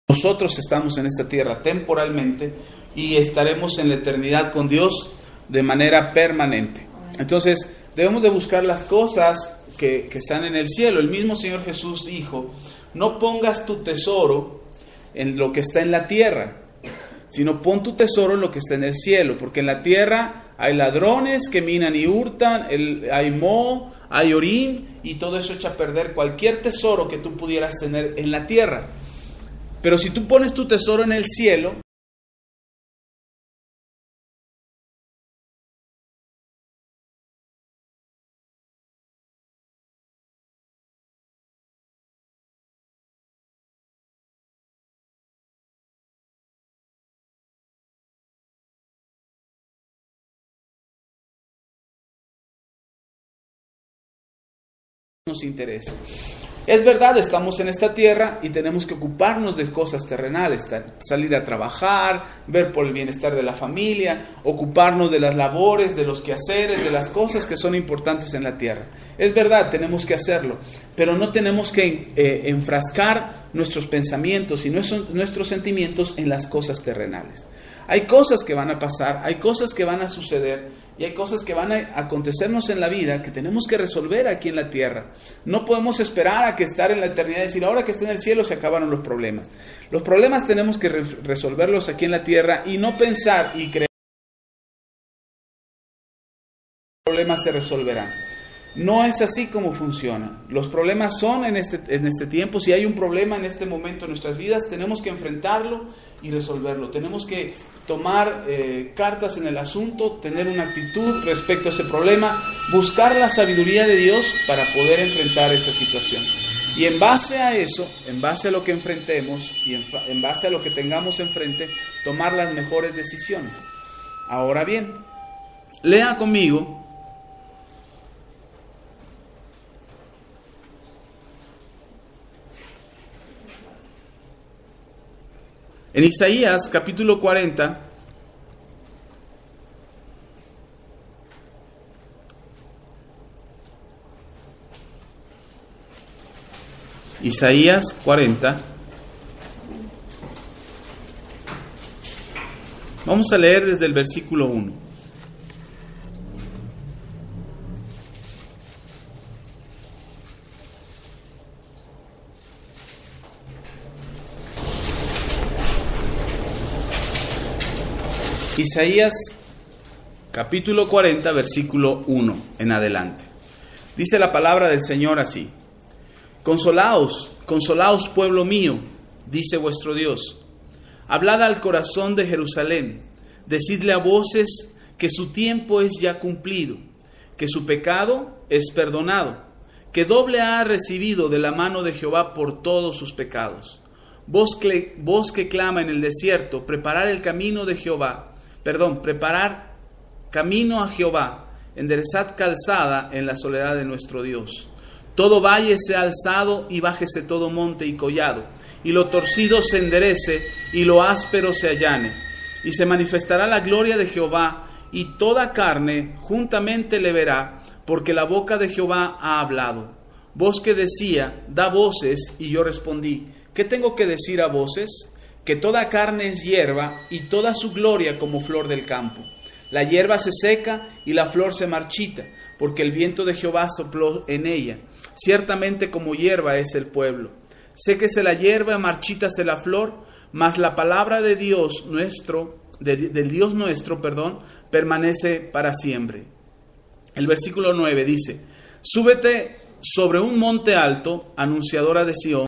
Nosotros estamos en esta tierra temporalmente y estaremos en la eternidad con Dios de manera permanente. Entonces, debemos de buscar las cosas que están en el cielo. El mismo Señor Jesús dijo, no pongas tu tesoro en lo que está en la tierra, sino pon tu tesoro en lo que está en el cielo, porque en la tierra hay ladrones que minan y hurtan, hay moho, hay orín, y todo eso echa a perder cualquier tesoro que tú pudieras tener en la tierra. Pero si tú pones tu tesoro en el cielo, nos interesa. Es verdad, estamos en esta tierra y tenemos que ocuparnos de cosas terrenales, salir a trabajar, ver por el bienestar de la familia, ocuparnos de las labores, de los quehaceres, de las cosas que son importantes en la tierra. Es verdad, tenemos que hacerlo, pero no tenemos que enfrascar nuestros pensamientos y nuestros sentimientos en las cosas terrenales. Hay cosas que van a pasar, hay cosas que van a suceder y hay cosas que van a acontecernos en la vida que tenemos que resolver aquí en la tierra. No podemos esperar a que estar en la eternidad y decir, ahora que estoy en el cielo se acabaron los problemas. Los problemas tenemos que resolverlos aquí en la tierra y no pensar y creer que los problemas se resolverán. No es así como funciona. Los problemas son en este tiempo. Si hay un problema en este momento en nuestras vidas, tenemos que enfrentarlo y resolverlo. Tenemos que tomar cartas en el asunto, tener una actitud respecto a ese problema, buscar la sabiduría de Dios para poder enfrentar esa situación. Y en base a eso, en base a lo que enfrentemos y en base a lo que tengamos enfrente, tomar las mejores decisiones. Ahora bien, lea conmigo en Isaías capítulo 40, Isaías 40, vamos a leer desde el versículo 1. Isaías capítulo 40, versículo 1 en adelante. Dice la palabra del Señor así: Consolaos, consolaos pueblo mío, dice vuestro Dios. Hablad al corazón de Jerusalén, decidle a voces que su tiempo es ya cumplido, que su pecado es perdonado, que doble ha recibido de la mano de Jehová por todos sus pecados. Voz que clama en el desierto, preparar camino a Jehová, enderezad calzada en la soledad de nuestro Dios. Todo valle sea alzado y bájese todo monte y collado, y lo torcido se enderece y lo áspero se allane. Y se manifestará la gloria de Jehová, y toda carne juntamente le verá, porque la boca de Jehová ha hablado. Voz que decía, da voces, y yo respondí, ¿qué tengo que decir a voces? Que toda carne es hierba y toda su gloria como flor del campo. La hierba se seca y la flor se marchita, porque el viento de Jehová sopló en ella. Ciertamente como hierba es el pueblo. Séquese la hierba, marchítase la flor, mas la palabra de Dios nuestro, del Dios nuestro, permanece para siempre. El versículo 9 dice: Súbete sobre un monte alto, anunciadora de Sión.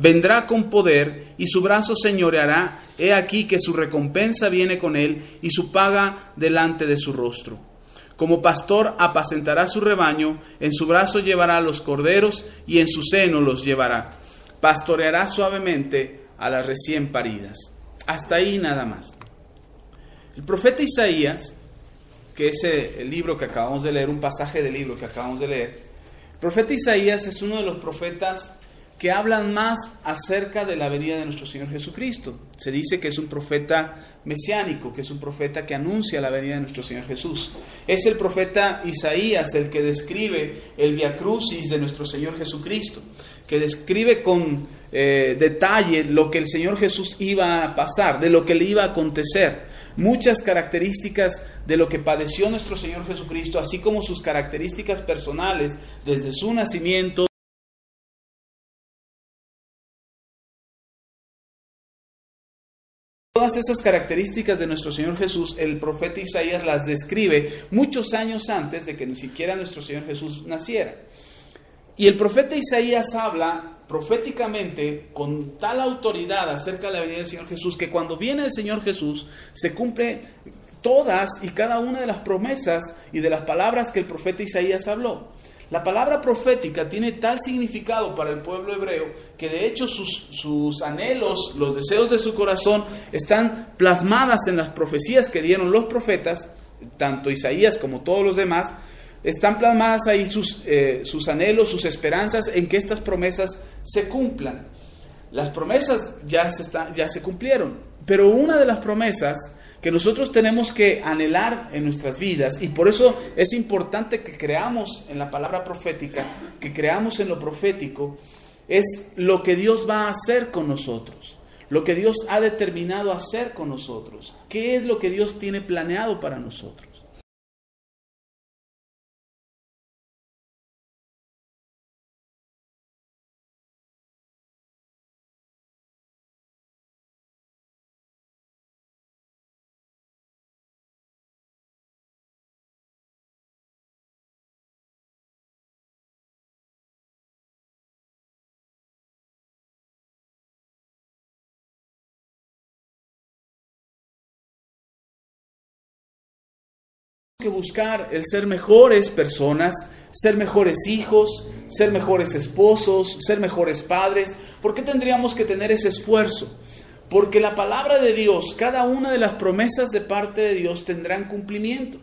Vendrá con poder y su brazo señoreará. He aquí que su recompensa viene con él y su paga delante de su rostro. Como pastor apacentará su rebaño, en su brazo llevará a los corderos y en su seno los llevará. Pastoreará suavemente a las recién paridas. Hasta ahí nada más. El profeta Isaías, que es el libro que acabamos de leer, un pasaje del libro que acabamos de leer, el profeta Isaías es uno de los profetas que hablan más acerca de la venida de nuestro Señor Jesucristo. Se dice que es un profeta mesiánico, que es un profeta que anuncia la venida de nuestro Señor Jesús. Es el profeta Isaías el que describe el Via Crucis de nuestro Señor Jesucristo, que describe con detalle lo que el Señor Jesús iba a pasar, de lo que le iba a acontecer. Muchas características de lo que padeció nuestro Señor Jesucristo, así como sus características personales desde su nacimiento. Todas esas características de nuestro Señor Jesús, el profeta Isaías las describe muchos años antes de que ni siquiera nuestro Señor Jesús naciera. Y el profeta Isaías habla proféticamente con tal autoridad acerca de la venida del Señor Jesús, que cuando viene el Señor Jesús se cumple todas y cada una de las promesas y de las palabras que el profeta Isaías habló. La palabra profética tiene tal significado para el pueblo hebreo que de hecho sus anhelos, los deseos de su corazón están plasmadas en las profecías que dieron los profetas, tanto Isaías como todos los demás. Están plasmadas ahí sus anhelos, sus esperanzas en que estas promesas se cumplan. Las promesas ya se cumplieron, pero una de las promesas que nosotros tenemos que anhelar en nuestras vidas, y por eso es importante que creamos en la palabra profética, que creamos en lo profético, es lo que Dios va a hacer con nosotros, lo que Dios ha determinado hacer con nosotros. ¿Qué es lo que Dios tiene planeado para nosotros? Que buscar el ser mejores personas, ser mejores hijos, ser mejores esposos, ser mejores padres. ¿Por qué tendríamos que tener ese esfuerzo? Porque la palabra de Dios, cada una de las promesas de parte de Dios tendrán cumplimiento.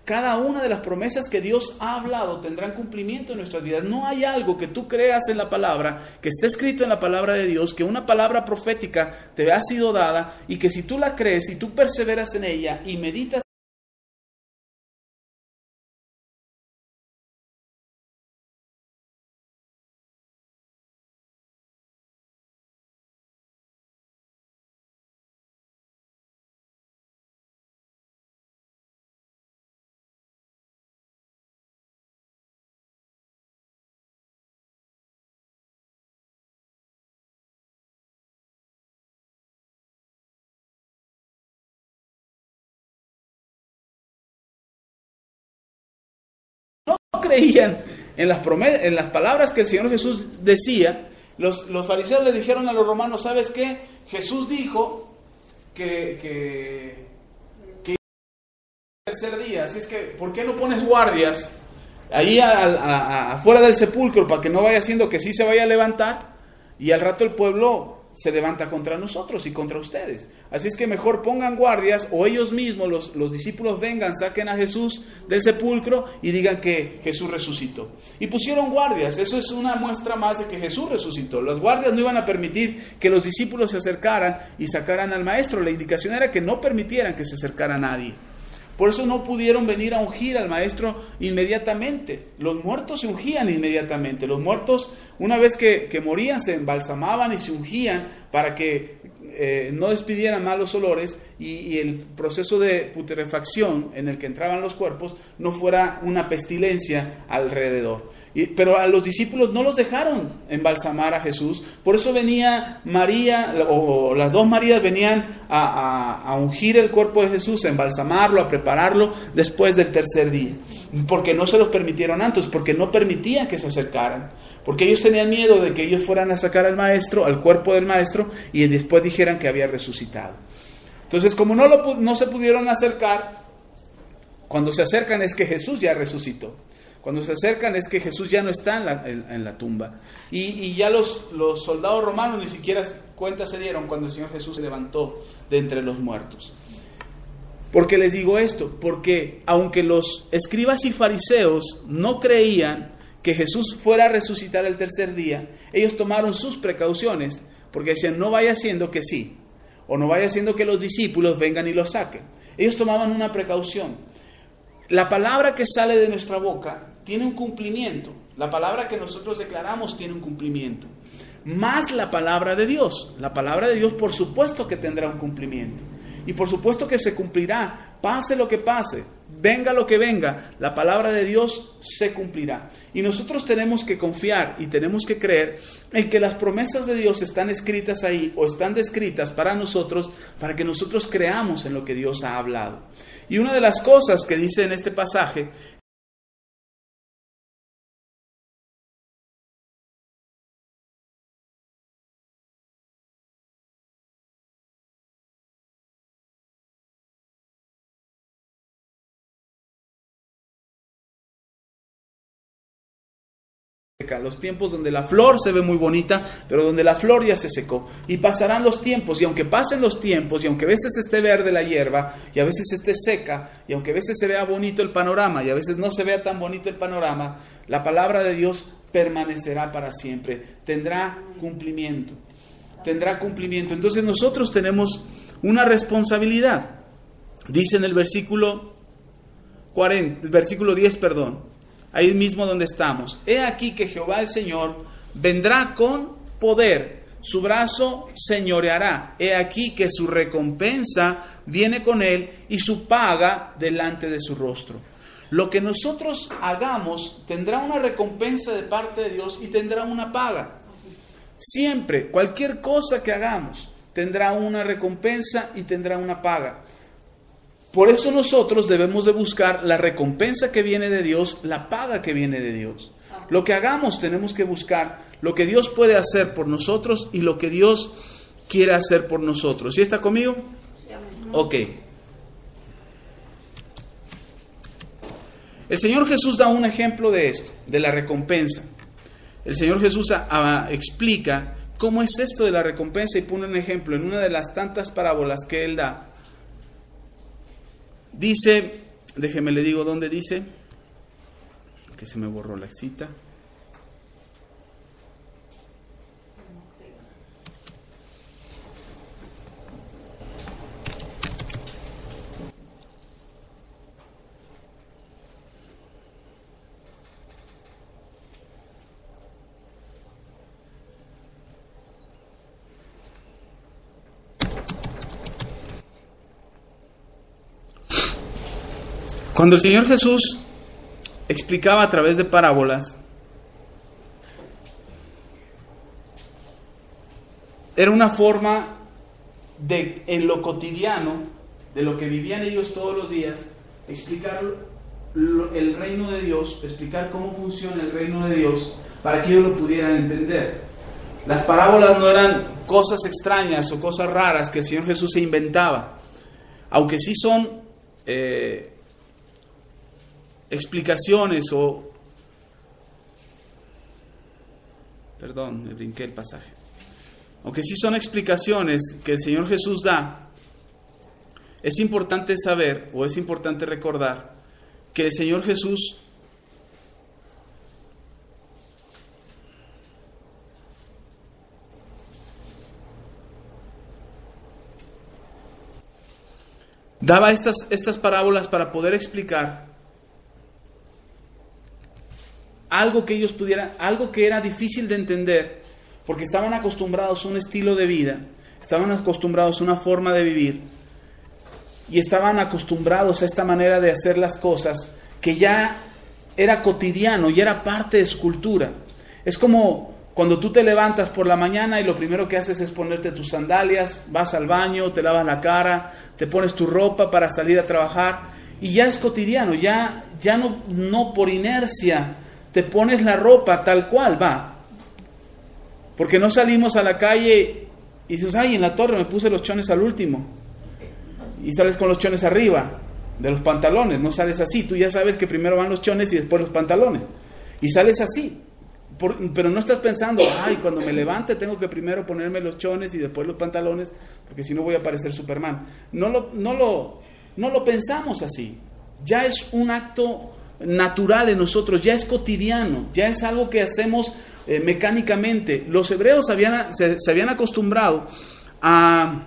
Cada una de las promesas que Dios ha hablado tendrán cumplimiento en nuestras vidas. No hay algo que tú creas en la palabra, que esté escrito en la palabra de Dios, que una palabra profética te ha sido dada y que si tú la crees y tú perseveras en ella y meditas creían en las palabras que el Señor Jesús decía, los fariseos le dijeron a los romanos, ¿sabes qué? Jesús dijo que el tercer día, así es que ¿por qué no pones guardias ahí afuera del sepulcro para que no vaya haciendo que sí se vaya a levantar y al rato el pueblo se levanta contra nosotros y contra ustedes? Así es que mejor pongan guardias, o ellos mismos, los discípulos vengan, saquen a Jesús del sepulcro y digan que Jesús resucitó. Y pusieron guardias. Eso es una muestra más de que Jesús resucitó. Las guardias no iban a permitir que los discípulos se acercaran y sacaran al maestro. La indicación era que no permitieran que se acercara a nadie. Por eso no pudieron venir a ungir al maestro inmediatamente. Los muertos se ungían inmediatamente. Los muertos, una vez que morían, se embalsamaban y se ungían para que no despidieran malos olores y el proceso de putrefacción en el que entraban los cuerpos no fuera una pestilencia alrededor. Pero a los discípulos no los dejaron embalsamar a Jesús. Por eso venía María, o las dos Marías venían a ungir el cuerpo de Jesús, a embalsamarlo, a prepararlo después del tercer día. Porque no se los permitieron antes, porque no permitían que se acercaran. Porque ellos tenían miedo de que ellos fueran a sacar al maestro, al cuerpo del maestro, y después dijeran que había resucitado. Entonces, como no se pudieron acercar, cuando se acercan es que Jesús ya resucitó. Cuando se acercan es que Jesús ya no está en la tumba. Y ya los soldados romanos ni siquiera cuenta se dieron cuando el Señor Jesús se levantó de entre los muertos. ¿Por qué les digo esto? Porque aunque los escribas y fariseos no creían que Jesús fuera a resucitar el tercer día, ellos tomaron sus precauciones, porque decían, no vaya siendo que sí, o no vaya siendo que los discípulos vengan y lo saquen. Ellos tomaban una precaución. La palabra que sale de nuestra boca tiene un cumplimiento. La palabra que nosotros declaramos tiene un cumplimiento. Más la palabra de Dios. La palabra de Dios por supuesto que tendrá un cumplimiento. Y por supuesto que se cumplirá, pase lo que pase, venga lo que venga, la palabra de Dios se cumplirá. Y nosotros tenemos que confiar y tenemos que creer en que las promesas de Dios están escritas ahí o están descritas para nosotros, para que nosotros creamos en lo que Dios ha hablado. Y una de las cosas que dice en este pasaje, los tiempos donde la flor se ve muy bonita, pero donde la flor ya se secó. Y pasarán los tiempos, y aunque pasen los tiempos, y aunque a veces esté verde la hierba, y a veces esté seca, y aunque a veces se vea bonito el panorama, y a veces no se vea tan bonito el panorama, la palabra de Dios permanecerá para siempre. Tendrá cumplimiento. Tendrá cumplimiento. Entonces nosotros tenemos una responsabilidad. Dice en el versículo 10, ahí mismo donde estamos. He aquí que Jehová el Señor vendrá con poder, su brazo señoreará. He aquí que su recompensa viene con él y su paga delante de su rostro. Lo que nosotros hagamos tendrá una recompensa de parte de Dios y tendrá una paga. Siempre, cualquier cosa que hagamos tendrá una recompensa y tendrá una paga. Por eso nosotros debemos de buscar la recompensa que viene de Dios, la paga que viene de Dios. Lo que hagamos tenemos que buscar lo que Dios puede hacer por nosotros y lo que Dios quiere hacer por nosotros. ¿Sí está conmigo? Ok. El Señor Jesús da un ejemplo de esto, de la recompensa. El Señor Jesús explica cómo es esto de la recompensa y pone un ejemplo en una de las tantas parábolas que Él da. Dice, déjeme le digo dónde dice, que se me borró la cita. Cuando el Señor Jesús explicaba a través de parábolas, era una forma de, en lo cotidiano, de lo que vivían ellos todos los días, explicar el reino de Dios, explicar cómo funciona el reino de Dios, para que ellos lo pudieran entender. Las parábolas no eran cosas extrañas o cosas raras que el Señor Jesús se inventaba, aunque sí son explicaciones me brinqué el pasaje. Aunque sí son explicaciones que el Señor Jesús da, es importante saber o es importante recordar que el Señor Jesús daba estas parábolas para poder explicar algo que ellos pudieran, algo que era difícil de entender, porque estaban acostumbrados a un estilo de vida, estaban acostumbrados a una forma de vivir, y estaban acostumbrados a esta manera de hacer las cosas, que ya era cotidiano, ya era parte de su cultura. Es como cuando tú te levantas por la mañana y lo primero que haces es ponerte tus sandalias, vas al baño, te lavas la cara, te pones tu ropa para salir a trabajar, y ya es cotidiano, ya no por inercia te pones la ropa tal cual va, porque no salimos a la calle y dices, ay, en la torre me puse los chones al último, y sales con los chones arriba de los pantalones. No sales así, tú ya sabes que primero van los chones y después los pantalones, y sales así, pero no estás pensando, ay, cuando me levante tengo que primero ponerme los chones y después los pantalones, porque si no voy a parecer Superman. No lo pensamos así. Ya es un acto natural en nosotros, ya es cotidiano, ya es algo que hacemos mecánicamente. Los hebreos se habían acostumbrado a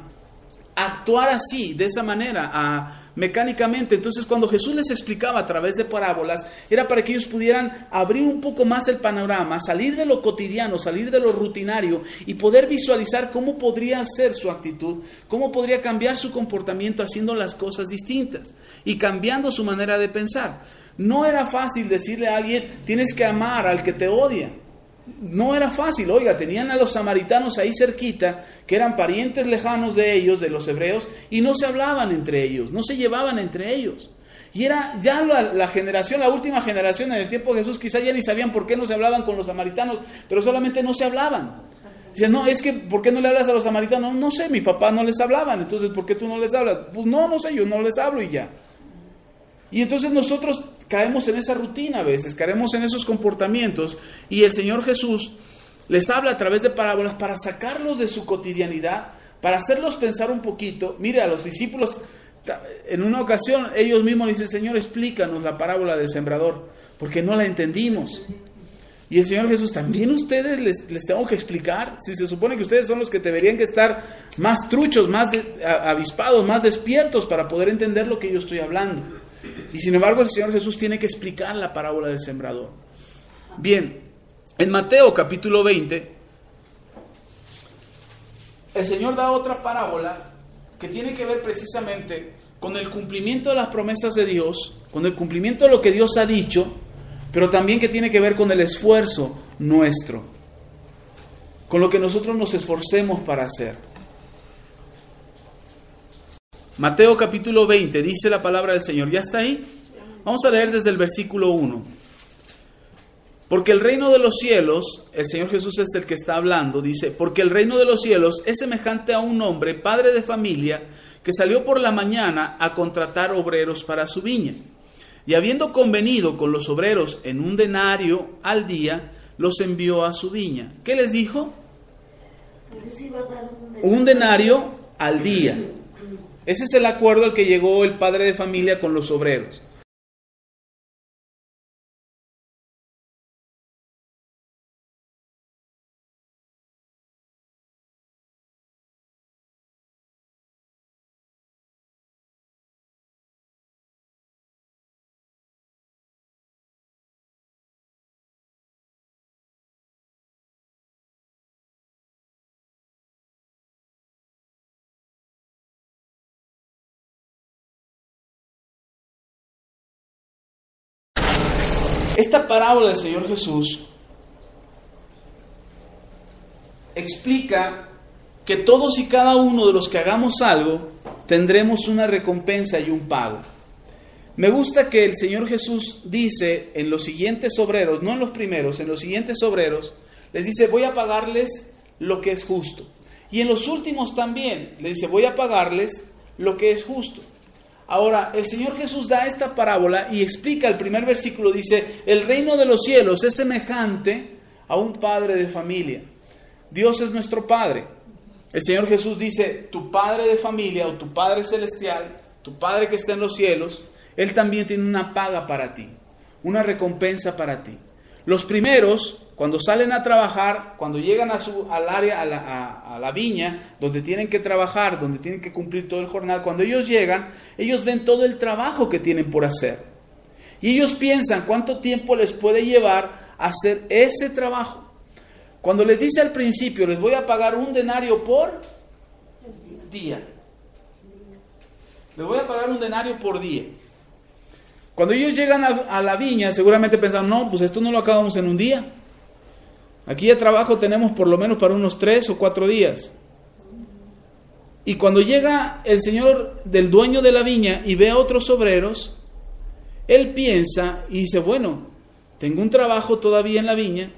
actuar así, de esa manera, mecánicamente. Entonces, cuando Jesús les explicaba a través de parábolas, era para que ellos pudieran abrir un poco más el panorama, salir de lo cotidiano, salir de lo rutinario y poder visualizar cómo podría ser su actitud, cómo podría cambiar su comportamiento haciendo las cosas distintas y cambiando su manera de pensar. No era fácil decirle a alguien, tienes que amar al que te odia. No era fácil. Oiga, tenían a los samaritanos ahí cerquita, que eran parientes lejanos de ellos, de los hebreos, y no se hablaban entre ellos, no se llevaban entre ellos. Y era ya la generación, la última generación en el tiempo de Jesús, quizá ya ni sabían por qué no se hablaban con los samaritanos, pero solamente no se hablaban. Dicen, no, es que, ¿por qué no le hablas a los samaritanos? No sé, mi papá no les hablaban, entonces, ¿por qué tú no les hablas? Pues no sé, yo no les hablo y ya. Y entonces nosotros caemos en esa rutina a veces, caemos en esos comportamientos, y el Señor Jesús les habla a través de parábolas para sacarlos de su cotidianidad, para hacerlos pensar un poquito. Mire, a los discípulos, en una ocasión, ellos mismos dicen, Señor, explícanos la parábola del sembrador, porque no la entendimos. Y el Señor Jesús, ¿también ustedes les tengo que explicar? Si se supone que ustedes son los que deberían que estar más truchos, más avispados, más despiertos para poder entender lo que yo estoy hablando. Y sin embargo el Señor Jesús tiene que explicar la parábola del sembrador. Bien, en Mateo capítulo 20, el Señor da otra parábola que tiene que ver precisamente con el cumplimiento de las promesas de Dios, con el cumplimiento de lo que Dios ha dicho, pero también que tiene que ver con el esfuerzo nuestro, con lo que nosotros nos esforcemos para hacer. Mateo capítulo 20, dice la palabra del Señor. ¿Ya está ahí? Vamos a leer desde el versículo 1. Porque el reino de los cielos, el Señor Jesús es el que está hablando, dice, porque el reino de los cielos es semejante a un hombre, padre de familia, que salió por la mañana a contratar obreros para su viña. Y habiendo convenido con los obreros en un denario al día, los envió a su viña. ¿Qué les dijo? Un denario al día. Ese es el acuerdo al que llegó el padre de familia con los obreros. Esta parábola del Señor Jesús explica que todos y cada uno de los que hagamos algo tendremos una recompensa y un pago. Me gusta que el Señor Jesús dice en los siguientes obreros, no en los primeros, en los siguientes obreros, les dice, voy a pagarles lo que es justo. Y en los últimos también, les dice, voy a pagarles lo que es justo. Ahora, el Señor Jesús da esta parábola y explica, el primer versículo dice, el reino de los cielos es semejante a un padre de familia. Dios es nuestro Padre. El Señor Jesús dice, tu Padre de familia o tu Padre celestial, tu Padre que está en los cielos, Él también tiene una paga para ti, una recompensa para ti. Los primeros, cuando salen a trabajar, cuando llegan al área, a la viña, donde tienen que trabajar, donde tienen que cumplir todo el jornal, cuando ellos llegan, ellos ven todo el trabajo que tienen por hacer. Y ellos piensan cuánto tiempo les puede llevar a hacer ese trabajo. Cuando les dice al principio, les voy a pagar un denario por día. Les voy a pagar un denario por día. Cuando ellos llegan a la viña, seguramente pensaron, no, pues esto no lo acabamos en un día. Aquí de trabajo tenemos por lo menos para unos 3 o 4 días. Y cuando llega el señor del dueño de la viña y ve a otros obreros, él piensa y dice, bueno, tengo un trabajo todavía en la viña,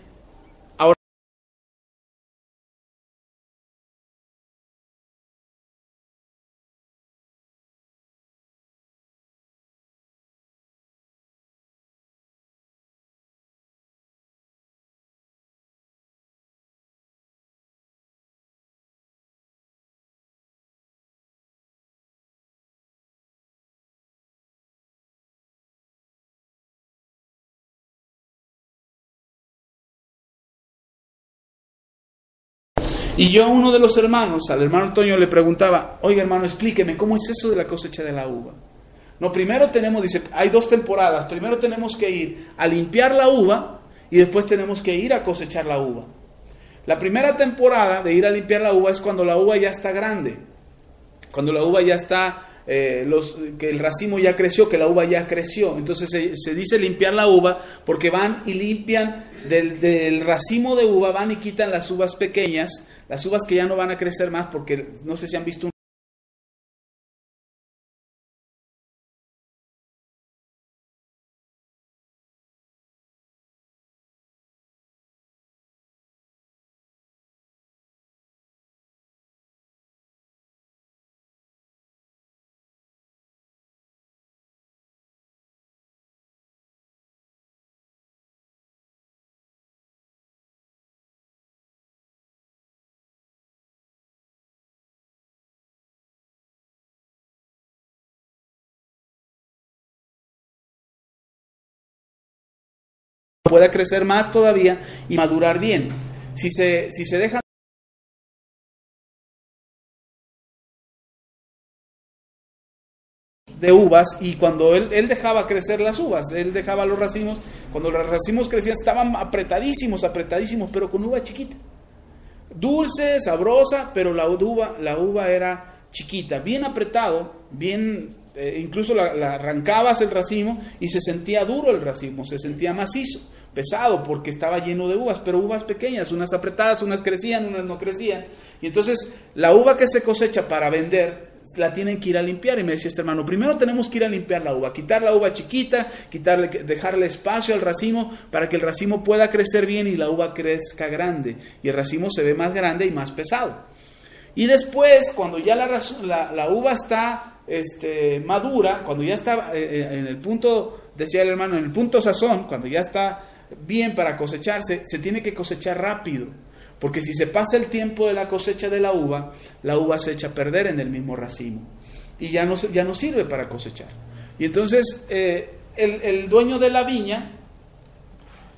Y yo a uno de los hermanos, al hermano Toño, le preguntaba, oiga hermano, explíqueme, ¿cómo es eso de la cosecha de la uva? No, primero tenemos, dice, hay 2 temporadas. Primero tenemos que ir a limpiar la uva y después tenemos que ir a cosechar la uva. La primera temporada de ir a limpiar la uva es cuando la uva ya está grande. Cuando la uva ya está, que el racimo ya creció, que la uva ya creció. Entonces se dice limpiar la uva porque van y limpian del racimo de uva, van y quitan las uvas pequeñas, las uvas que ya no van a crecer más, porque no sé si han visto pueda crecer más todavía y madurar bien. Si se dejan de uvas, y cuando él dejaba crecer las uvas, él dejaba los racimos, cuando los racimos crecían estaban apretadísimos, pero con uva chiquita, dulce, sabrosa, pero la uva era chiquita, bien apretado, bien, incluso la arrancabas el racimo y se sentía duro el racimo, se sentía macizo, pesado, porque estaba lleno de uvas, pero uvas pequeñas, unas apretadas, unas crecían, unas no crecían. Y entonces la uva que se cosecha para vender la tienen que ir a limpiar. Y me decía este hermano, primero tenemos que ir a limpiar la uva, quitar la uva chiquita, dejarle espacio al racimo para que el racimo pueda crecer bien y la uva crezca grande, y el racimo se ve más grande y más pesado. Y después, cuando ya la uva está madura, cuando ya está en el punto, decía el hermano, en el punto sazón, cuando ya está bien para cosecharse, se tiene que cosechar rápido, porque si se pasa el tiempo de la cosecha de la uva se echa a perder en el mismo racimo y ya no sirve para cosechar. Y entonces el dueño de la viña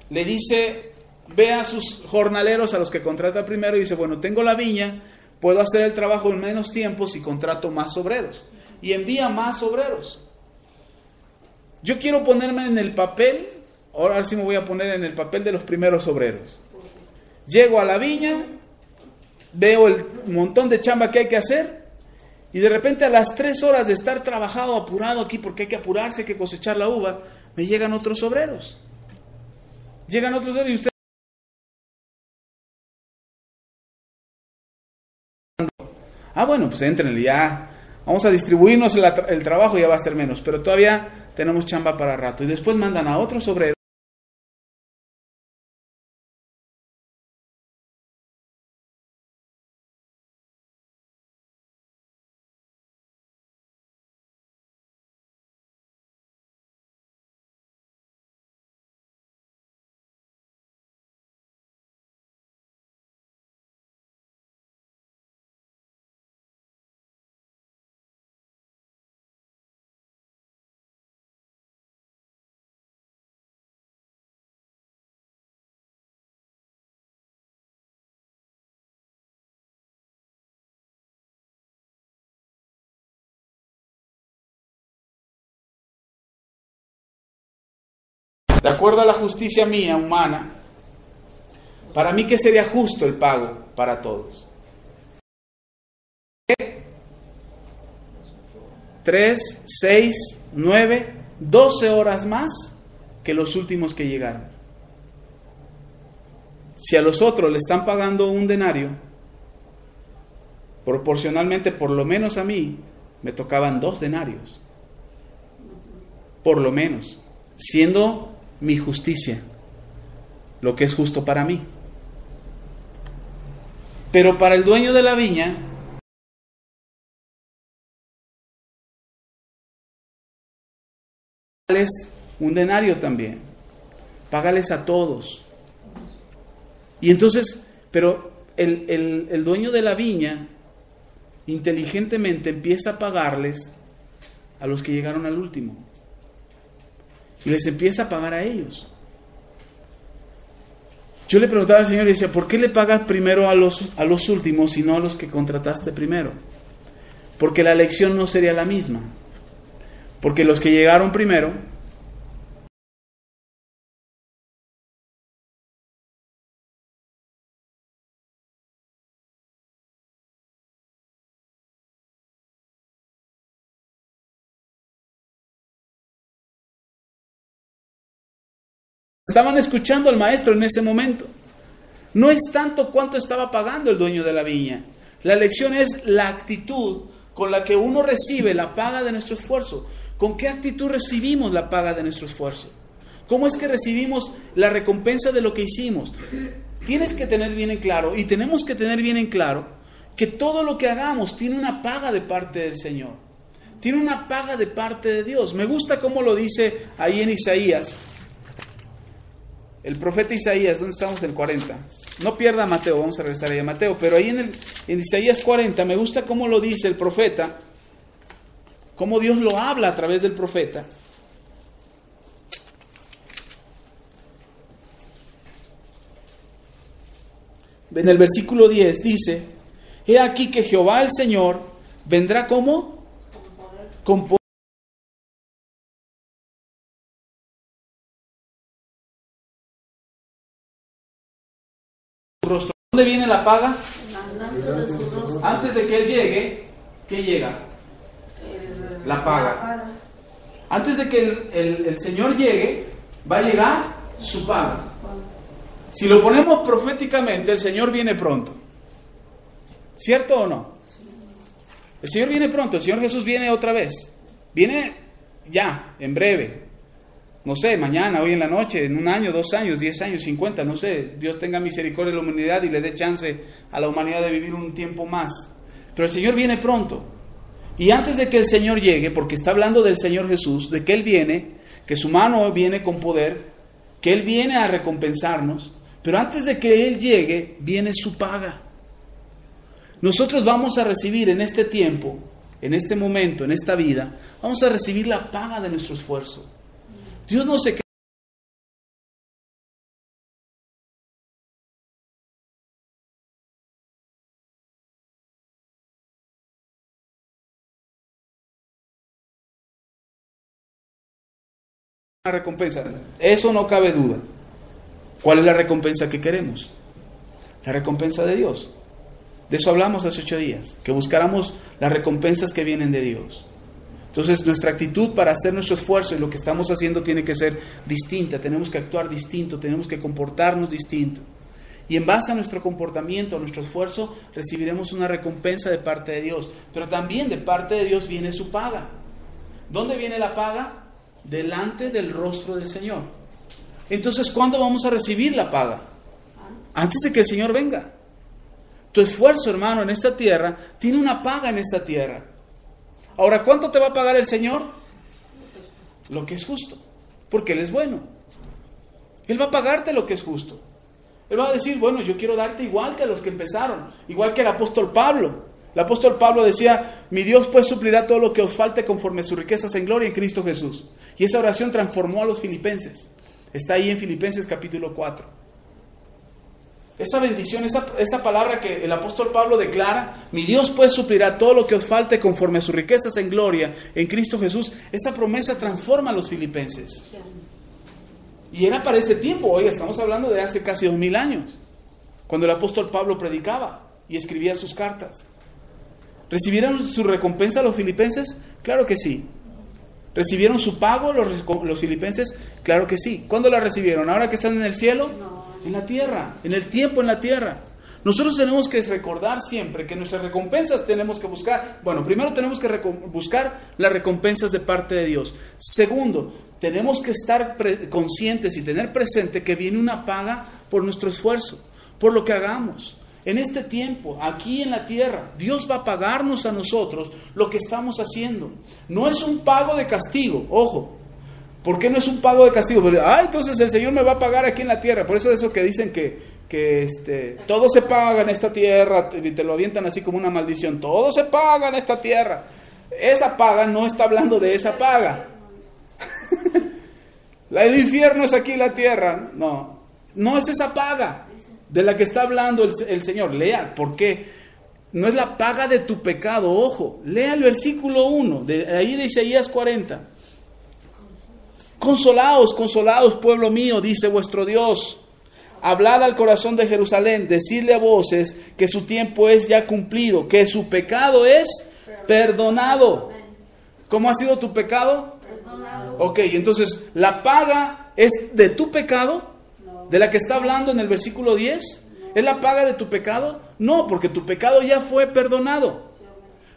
le dice, ve a sus jornaleros, a los que contrata primero, y dice, bueno, tengo la viña, puedo hacer el trabajo en menos tiempo si contrato más obreros. Y envía más obreros. Yo quiero ponerme en el papel, ahora sí me voy a poner en el papel de los primeros obreros. Llego a la viña, veo el montón de chamba que hay que hacer, y de repente a las 3 horas de estar trabajado, apurado aquí, porque hay que apurarse, hay que cosechar la uva, me llegan otros obreros. Y usted... bueno, pues entrenle ya. Vamos a distribuirnos el trabajo, ya va a ser menos, pero todavía tenemos chamba para rato. Y después mandan a otros obreros. De acuerdo a la justicia mía, humana, para mí, ¿qué sería justo el pago para todos? 3, 6, 9, 12 horas más que los últimos que llegaron. Si a los otros le están pagando un denario, proporcionalmente, por lo menos a mí, me tocaban 2 denarios. Por lo menos, siendo mi justicia lo que es justo para mí. Pero para el dueño de la viña, págales un denario también, págales a todos. Y entonces, pero el dueño de la viña inteligentemente empieza a pagarles a los que llegaron al último, y les empieza a pagar a ellos. Yo le preguntaba al Señor y decía, ¿por qué le pagas primero a los últimos y no a los que contrataste primero? Porque la lección no sería la misma. Porque los que llegaron primero estaban escuchando al maestro en ese momento. No es tanto cuánto estaba pagando el dueño de la viña. La lección es la actitud con la que uno recibe la paga de nuestro esfuerzo. ¿Con qué actitud recibimos la paga de nuestro esfuerzo? ¿Cómo es que recibimos la recompensa de lo que hicimos? Tienes que tener bien en claro, y tenemos que tener bien en claro, que todo lo que hagamos tiene una paga de parte del Señor. Tiene una paga de parte de Dios. Me gusta cómo lo dice ahí en Isaías. El profeta Isaías, ¿dónde estamos? El 40. No pierda Mateo, vamos a regresar ahí a Mateo. Pero ahí en Isaías 40, me gusta cómo lo dice el profeta, cómo Dios lo habla a través del profeta. En el versículo 10 dice, he aquí que Jehová el Señor vendrá ¿cómo? Con poder. ¿Dónde viene la paga? Antes de que Él llegue, ¿qué llega? La paga. Antes de que el Señor llegue, va a llegar su paga. Si lo ponemos proféticamente, el Señor viene pronto. ¿Cierto o no? El Señor viene pronto, el Señor Jesús viene otra vez. Viene ya, en breve. No sé, mañana, hoy en la noche, en 1 año, 2 años, 10 años, 50, no sé. Dios tenga misericordia de la humanidad y le dé chance a la humanidad de vivir un tiempo más. Pero el Señor viene pronto. Y antes de que el Señor llegue, porque está hablando del Señor Jesús, de que Él viene, que su mano viene con poder, que Él viene a recompensarnos, pero antes de que Él llegue, viene su paga. Nosotros vamos a recibir en este tiempo, en este momento, en esta vida, vamos a recibir la paga de nuestro esfuerzo. Dios no se queda. Una recompensa, eso no cabe duda. ¿Cuál es la recompensa que queremos? La recompensa de Dios. De eso hablamos hace 8 días, que buscáramos las recompensas que vienen de Dios. Entonces nuestra actitud para hacer nuestro esfuerzo y lo que estamos haciendo tiene que ser distinta, tenemos que actuar distinto, tenemos que comportarnos distinto. Y en base a nuestro comportamiento, a nuestro esfuerzo, recibiremos una recompensa de parte de Dios. Pero también de parte de Dios viene su paga. ¿Dónde viene la paga? Delante del rostro del Señor. Entonces, ¿cuándo vamos a recibir la paga? Antes de que el Señor venga. Tu esfuerzo, hermano, en esta tierra, tiene una paga en esta tierra. Ahora, ¿cuánto te va a pagar el Señor? Lo que es justo, porque Él es bueno. Él va a pagarte lo que es justo. Él va a decir, bueno, yo quiero darte igual que a los que empezaron, igual que el apóstol Pablo. El apóstol Pablo decía, mi Dios pues suplirá todo lo que os falte conforme a sus riquezas en gloria en Cristo Jesús. Y esa oración transformó a los filipenses. Está ahí en Filipenses capítulo 4. Esa bendición, esa palabra que el apóstol Pablo declara, mi Dios pues suplirá todo lo que os falte conforme a sus riquezas en gloria en Cristo Jesús. Esa promesa transforma a los filipenses. Y era para ese tiempo, oiga, estamos hablando de hace casi 2000 años, cuando el apóstol Pablo predicaba y escribía sus cartas. ¿Recibieron su recompensa los filipenses? Claro que sí. ¿Recibieron su pago los filipenses? Claro que sí. ¿Cuándo la recibieron? ¿Ahora que están en el cielo? No. En la tierra, en el tiempo en la tierra. Nosotros tenemos que recordar siempre que nuestras recompensas tenemos que buscar. Bueno, primero tenemos que buscar las recompensas de parte de Dios. Segundo, tenemos que estar conscientes y tener presente que viene una paga por nuestro esfuerzo, por lo que hagamos. En este tiempo, aquí en la tierra, Dios va a pagarnos a nosotros lo que estamos haciendo. No es un pago de castigo, ojo. ¿Por qué no es un pago de castigo? Entonces el Señor me va a pagar aquí en la tierra. Por eso es eso que dicen que todo se paga en esta tierra, y te lo avientan así como una maldición. Todo se paga en esta tierra. Esa paga no está hablando de esa paga. El infierno es aquí en la tierra. No. No es esa paga de la que está hablando el Señor. Lea, ¿por qué? No es la paga de tu pecado, ojo. Lea el versículo 1, de ahí de Isaías 40. Consolaos, consolaos, pueblo mío, dice vuestro Dios. Hablad al corazón de Jerusalén, decidle a voces que su tiempo es ya cumplido, que su pecado es perdonado. ¿Cómo ha sido tu pecado? Perdonado. Ok, entonces, ¿la paga es de tu pecado? ¿De la que está hablando en el versículo 10? ¿Es la paga de tu pecado? No, porque tu pecado ya fue perdonado.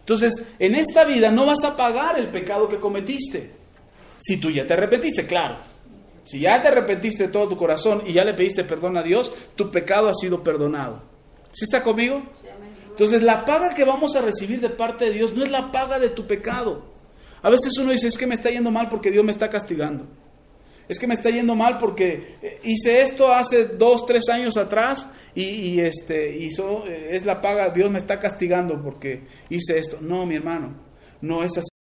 Entonces, en esta vida no vas a pagar el pecado que cometiste. Si tú ya te arrepentiste, claro. Si ya te arrepentiste de todo tu corazón y ya le pediste perdón a Dios, tu pecado ha sido perdonado. ¿Sí está conmigo? Entonces, la paga que vamos a recibir de parte de Dios no es la paga de tu pecado. A veces uno dice, es que me está yendo mal porque Dios me está castigando. Es que me está yendo mal porque hice esto hace 2, 3 años atrás y es la paga, Dios me está castigando porque hice esto. No, mi hermano, no es así.